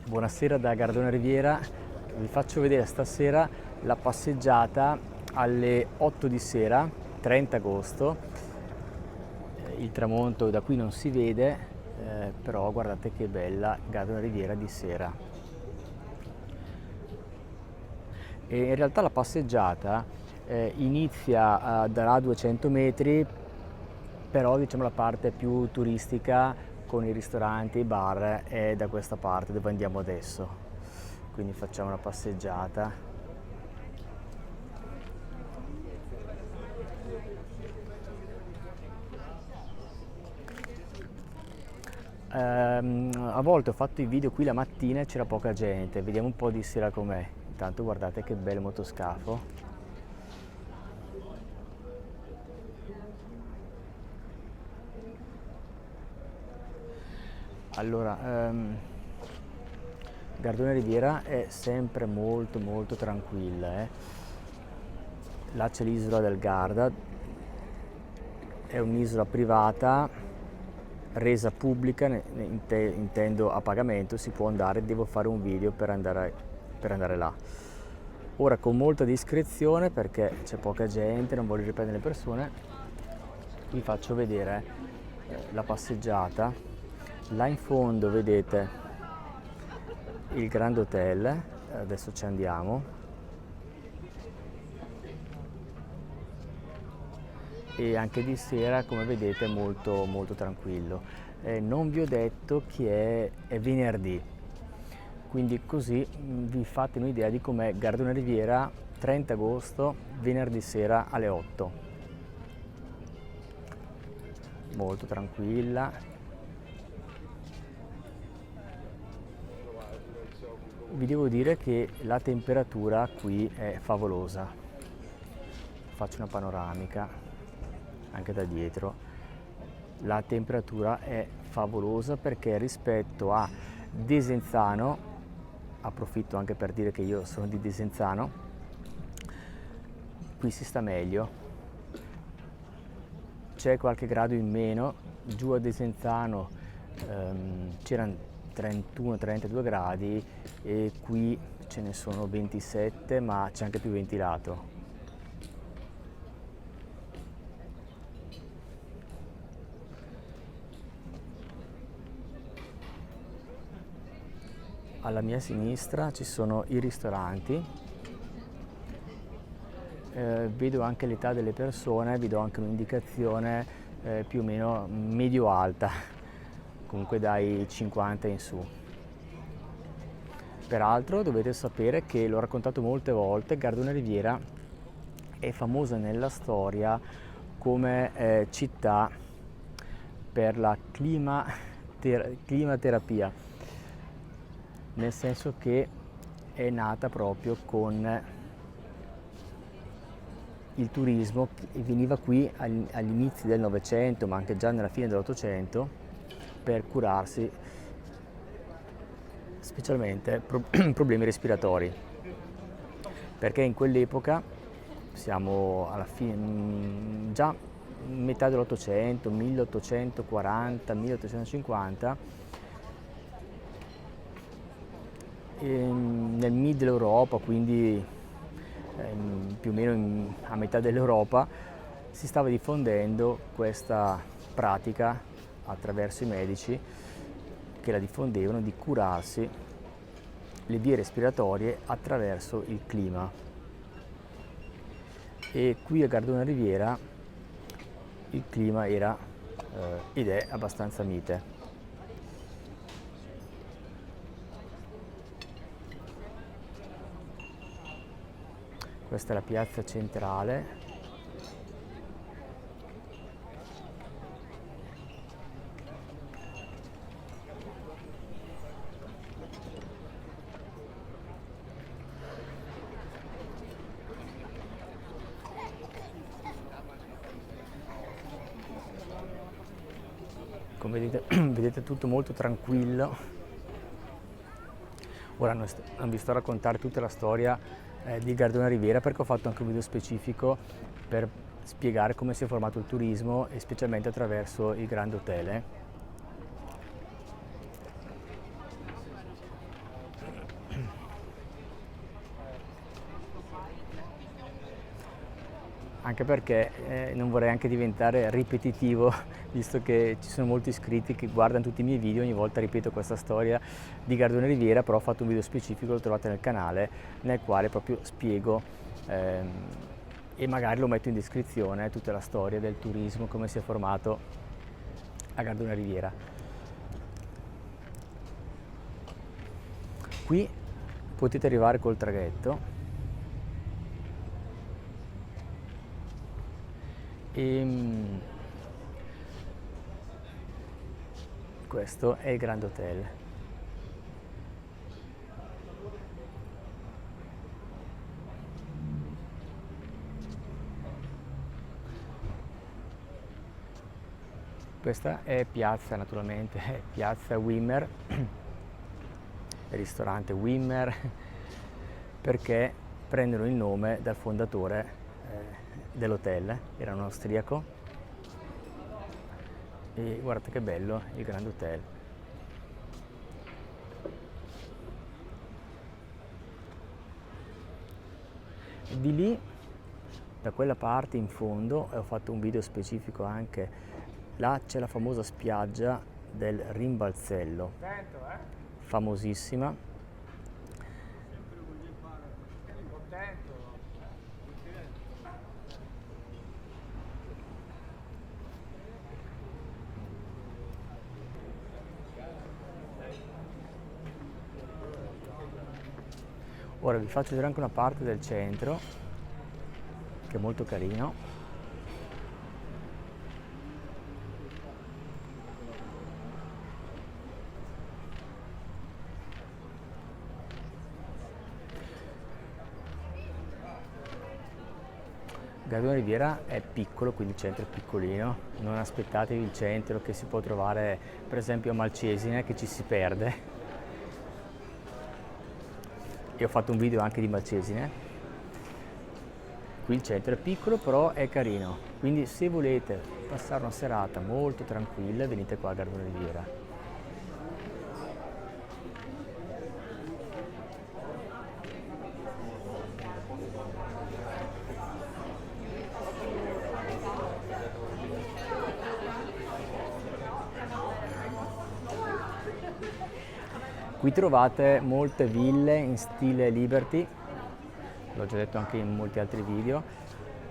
Buonasera da Gardone Riviera, vi faccio vedere stasera la passeggiata alle 8 di sera, 30 agosto. Il tramonto da qui non si vede, però guardate che bella Gardone Riviera di sera. E in realtà la passeggiata inizia da 200 metri, però diciamo la parte più turistica con i ristoranti e i bar è da questa parte dove andiamo adesso, quindi facciamo una passeggiata. A volte ho fatto i video qui la mattina e c'era poca gente, vediamo un po' di sera com'è. Intanto guardate che bel motoscafo. Allora, Gardone Riviera è sempre molto tranquilla. Là c'è l'isola del Garda, è un'isola privata resa pubblica, intendo a pagamento, si può andare, devo fare un video per andare là. Ora con molta discrezione perché c'è poca gente, non voglio riprendere le persone, vi faccio vedere la passeggiata. Là in fondo vedete il Grand Hotel, adesso ci andiamo. E anche di sera, come vedete, è molto tranquillo. Non vi ho detto che è venerdì, quindi così vi fate un'idea di com'è Gardone Riviera 30 agosto, venerdì sera alle 8. Molto tranquilla. Vi devo dire che la temperatura qui è favolosa. Faccio una panoramica anche da dietro. La temperatura è favolosa perché rispetto a Desenzano, approfitto anche per dire che io sono di Desenzano, qui si sta meglio. C'è qualche grado in meno, giù a Desenzano c'erano 31-32 gradi e qui ce ne sono 27, ma c'è anche più ventilato. Alla mia sinistra ci sono i ristoranti, vedo anche l'età delle persone, vi do anche un'indicazione più o meno medio-alta, comunque dai 50 in su. Peraltro dovete sapere che l'ho raccontato molte volte, Gardone Riviera è famosa nella storia come città per la climaterapia, nel senso che è nata proprio con il turismo che veniva qui agli inizi del Novecento, ma anche già nella fine dell'Ottocento, per curarsi specialmente problemi respiratori, perché in quell'epoca, siamo alla fine, già metà dell'Ottocento, 1840, 1850, nel mid dell'Europa, quindi più o meno a metà dell'Europa, si stava diffondendo questa pratica attraverso i medici che la diffondevano di curarsi le vie respiratorie attraverso il clima. E qui a Gardone Riviera il clima era ed è abbastanza mite. Questa è la piazza centrale. Come vedete tutto molto tranquillo. Ora non vi sto a raccontare tutta la storia di Gardone Riviera perché ho fatto anche un video specifico per spiegare come si è formato il turismo e specialmente attraverso il Grand Hotel. anche perché non vorrei anche diventare ripetitivo, visto che ci sono molti iscritti che guardano tutti i miei video, ogni volta ripeto questa storia di Gardone Riviera, però ho fatto un video specifico, lo trovate nel canale, nel quale proprio spiego e magari lo metto in descrizione tutta la storia del turismo, come si è formato a Gardone Riviera. Qui potete arrivare col traghetto e questo è il Grand Hotel. Questa è piazza, naturalmente, è piazza Wimmer, il ristorante Wimmer, perché prendono il nome dal fondatore dell'hotel, era un austriaco, e guardate che bello il Grand Hotel. Di lì, da quella parte in fondo, ho fatto un video specifico anche, là c'è la famosa spiaggia del Rimbalzello, famosissima. Ora vi faccio vedere anche una parte del centro, che è molto carino. Gardone Riviera è piccolo, quindi il centro è piccolino, non aspettatevi il centro che si può trovare per esempio a Malcesine, che ci si perde. E ho fatto un video anche di Malcesine. Qui il centro è piccolo, però è carino, quindi se volete passare una serata molto tranquilla venite qua a Gardone Riviera. Qui trovate molte ville in stile Liberty, l'ho già detto anche in molti altri video.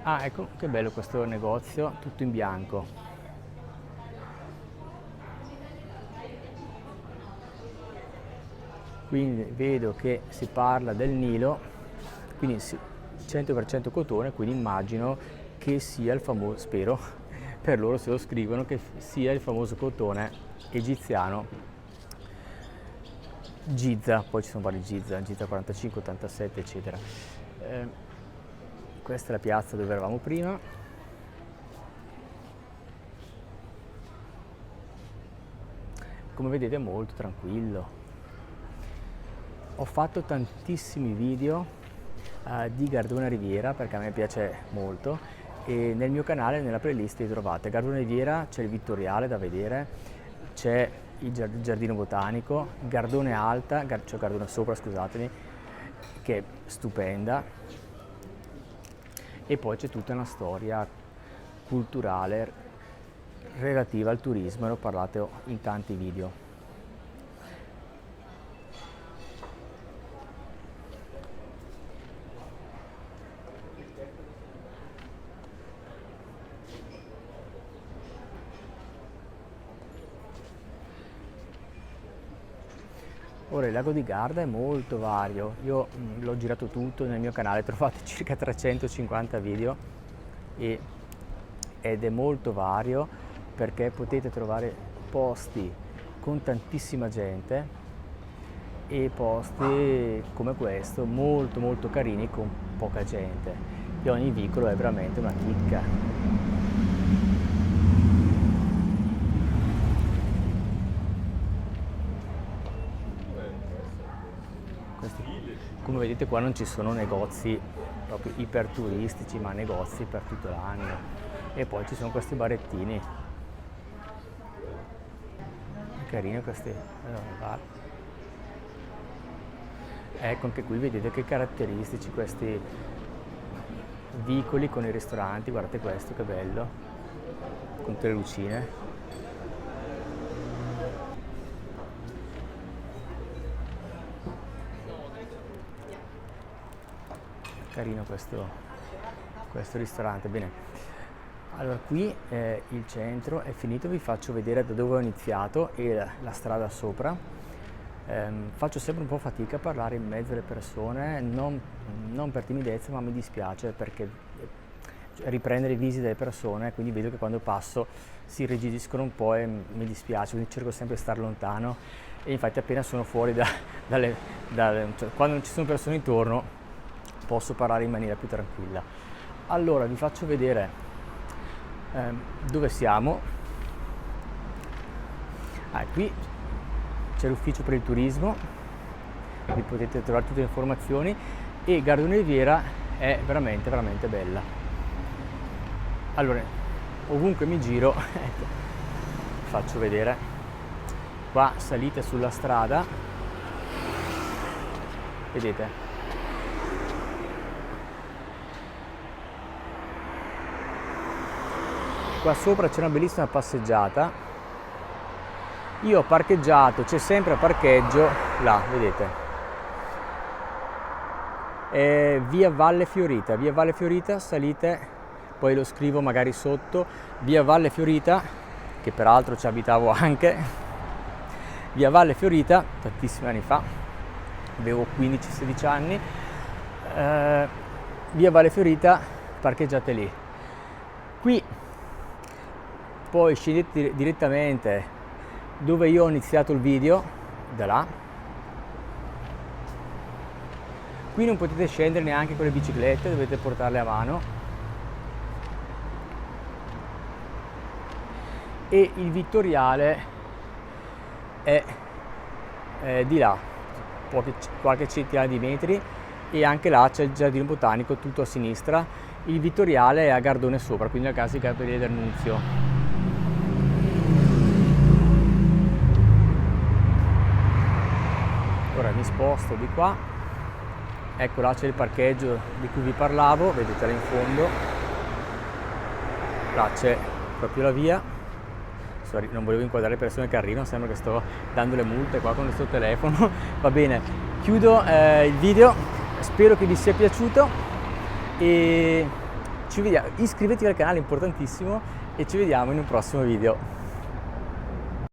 Ah, ecco che bello questo negozio, tutto in bianco. Quindi vedo che si parla del Nilo, quindi 100% cotone, quindi immagino che sia il famoso, spero, per loro se lo scrivono, che sia il famoso cotone egiziano Giza, poi ci sono vari Giza 45, 87 eccetera. Questa è la piazza dove eravamo prima. Come vedete è molto tranquillo. Ho fatto tantissimi video di Gardone Riviera perché a me piace molto, e nel mio canale, nella playlist, li trovate. Gardone Riviera, c'è il Vittoriale da vedere, c'è il giardino botanico, Gardone Alta, cioè Gardone Sopra, scusatemi, che è stupenda, e poi c'è tutta una storia culturale relativa al turismo, ne ho parlato in tanti video. Ora il lago di Garda è molto vario, io l'ho girato tutto nel mio canale, trovate circa 350 video ed è molto vario perché potete trovare posti con tantissima gente e posti come questo molto molto carini con poca gente, e ogni vicolo è veramente una chicca. Come vedete qua non ci sono negozi proprio iperturistici, ma negozi per tutto l'anno, e poi ci sono questi barettini carini, questi bar. Ecco, anche qui vedete che caratteristici questi vicoli con i ristoranti, guardate questo che bello, con tutte le lucine. Carino questo ristorante. Bene, allora qui il centro è finito, vi faccio vedere da dove ho iniziato e la strada sopra. Faccio sempre un po' fatica a parlare in mezzo alle persone, non per timidezza, ma mi dispiace perché riprendere i visi delle persone, quindi vedo che quando passo si irrigidiscono un po' e mi dispiace, quindi cerco sempre di stare lontano, e infatti appena sono fuori cioè, quando non ci sono persone intorno posso parlare in maniera più tranquilla. Allora vi faccio vedere dove siamo. Qui c'è l'ufficio per il turismo, vi potete trovare tutte le informazioni, e Gardone Riviera è veramente veramente bella. Allora, ovunque mi giro ecco, vi faccio vedere. Qua salite sulla strada, vedete, qua sopra c'è una bellissima passeggiata. Io ho parcheggiato, c'è sempre parcheggio là, vedete, via Valle Fiorita, salite, poi lo scrivo magari sotto, via Valle Fiorita, che peraltro ci abitavo anche, via Valle Fiorita, tantissimi anni fa, avevo 15-16 anni, via Valle Fiorita, parcheggiate lì. Qui poi scendete direttamente dove io ho iniziato il video, da là. Qui non potete scendere neanche con le biciclette, dovete portarle a mano. E il Vittoriale è di là, qualche centinaia di metri, e anche là c'è il giardino botanico tutto a sinistra. Il Vittoriale è a Gardone sopra, quindi a casa di Gabriele D'Annunzio. Ora mi sposto di qua, ecco là c'è il parcheggio di cui vi parlavo, vedete là in fondo, là c'è proprio la via. Sorry, non volevo inquadrare le persone che arrivano, sembra che sto dando le multe qua con questo telefono. Va bene, chiudo il video, spero che vi sia piaciuto e ci vediamo. Iscrivetevi al canale, importantissimo, e ci vediamo in un prossimo video.